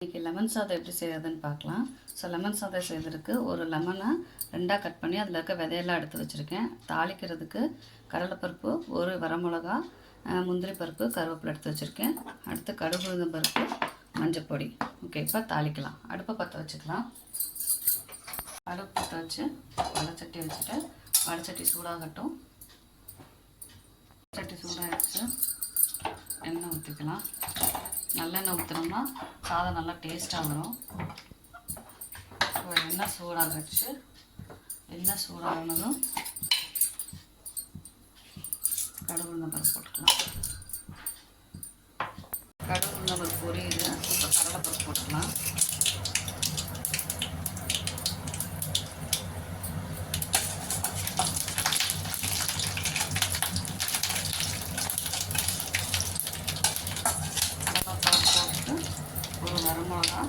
இன்றைக்கி லெமன் சாதம் எப்படி செய்யறதுன்னு பார்க்கலாம். ஸோ லெமன் சாதம் செய்வதற்கு ஒரு லெமனை ரெண்டாக கட் பண்ணி அதில் இருக்க விதையெல்லாம் எடுத்து வச்சுருக்கேன். தாளிக்கிறதுக்கு கடலைப்பருப்பு, ஒரு வரமிளகா, முந்திரி பருப்பு, கருவேப்பிலை எடுத்து வச்சுருக்கேன். அடுத்து கடுகு உளுந்தம் பருப்பு, மஞ்சள் பொடி. ஓகே, இப்போ தாளிக்கலாம். அடுப்பை பற்ற வச்சுக்கலாம். அடுப்பு பற்ற வச்சு வடைச்சட்டி வச்சுட்டு வடைச்சட்டி சூடாகட்டும். சட்டி சூடாகிடுச்சு. எண்ணெய் ஊற்றிக்கலாம். நல்லெண்ணெய் ஊற்றினோம்னா சாதம் நல்லா டேஸ்ட்டாக வரும். எண்ணெய் சூடாகிடுச்சு. எண்ணெய் சூடாகினதும் கடுகு உளுந்தம் பருப்பு போட்டுக்கலாம். கடுகு உளுந்தம் பருப்பு பொரியுது. இப்போ கடலைப்பருப்பு போட்டுக்கலாம். ஒரு வரமிளகா,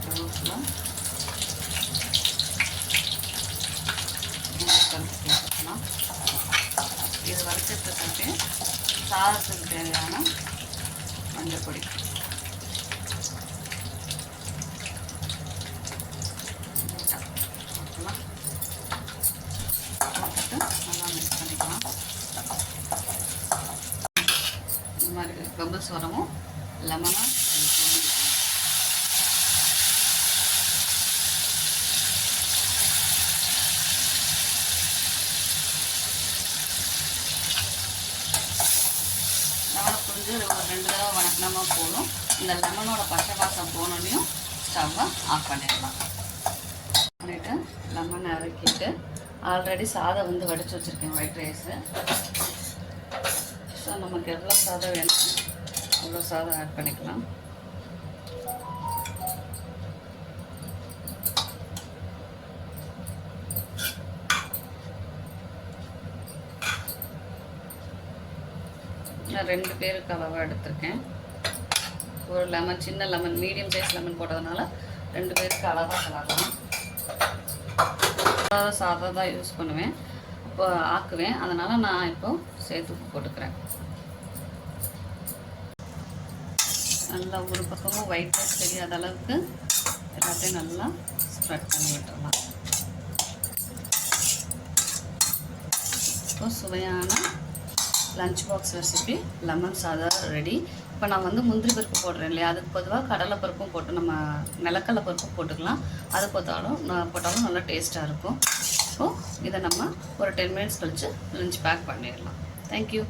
கருவேப்பிலை, போட்டுக்கலாம். இது வறுக்கிறதுக்கு சாதத்துக்கு தேவையான மஞ்சள் பொடி, போட்டுக்கலாம். போட்டுட்டு நல்லா மிக்ஸ் பண்ணிக்கலாம். இந்த மாதிரி பபிள்ஸ் வரவும் லெமனாக லெமனை புரிஞ்சு ஒரு 2 தடவை வணக்கினமா போகணும். இந்த லெமனோட பச்சை வாசம் போனோன்னையும் ஸ்டவ்வை ஆஃப் பண்ணிடலாம். பண்ணிவிட்டு லெமனை இறக்கிட்டு ஆல்ரெடி சாதம் வந்து வடித்து வச்சுருக்கேன், ஒயிட் ரைஸு. ஸோ நமக்கு எவ்வளோ சாதம் வேணும் அவ்வளோ சாதம் ஆட் பண்ணிக்கலாம். நான் 2 பேருக்கு அளவாக எடுத்திருக்கேன். ஒரு லெமன், சின்ன லெமன், மீடியம் சைஸ் லெமன் போட்டதுனால 2 பேருக்கு அளவாக கலக்கலாம். சாதம் தான் யூஸ் பண்ணுவேன், இப்போ ஆக்குவேன். அதனால் நான் இப்போது சேர்த்து போட்டுக்கிறேன். நல்லா ஒரு பக்கமும் ஒயிட் ரைஸ் தெரியாத அளவுக்கு எல்லாத்தையும் நல்லா ஸ்ப்ரெட் பண்ணி விட்டுடலாம். இப்போ சுவையான லஞ்ச் பாக்ஸ் ரெசிபி லெமன் சாதம் ரெடி. இப்போ நான் வந்து முந்திரி பருப்பு போடுறேன் இல்லையா, அதுக்கு பொதுவாக கடலை பருப்பும் போட்டு நம்ம நிலக்கடலை பருப்பும் போட்டுக்கலாம். அது போட்டாலும் நல்லா டேஸ்ட்டாக இருக்கும். ஸோ இதை நம்ம ஒரு 10 மினிட்ஸ் கழித்து லஞ்ச் பேக் பண்ணிடலாம். தேங்க்யூ.